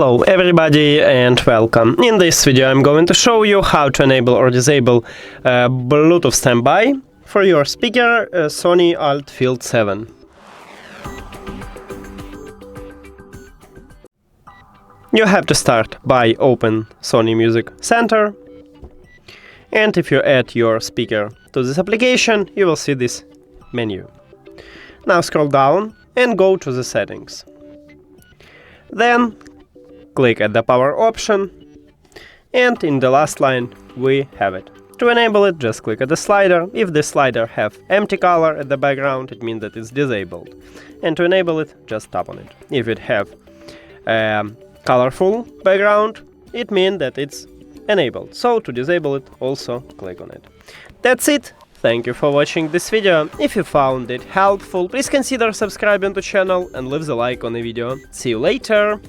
Hello everybody and welcome. In this video I'm going to show you how to enable or disable Bluetooth standby for your speaker Sony ULT FIELD 7. You have to start by open Sony Music Center, and if you add your speaker to this application you will see this menu. Now scroll down and go to the settings. Then click at the power option, and in the last line we have it. To enable it, just click at the slider. If the slider have empty color at the background, it means that it's disabled. And to enable it, just tap on it. If it have colorful background, it means that it's enabled. So to disable it, also click on it. That's it. Thank you for watching this video. If you found it helpful, please consider subscribing to the channel and leave the like on the video. See you later!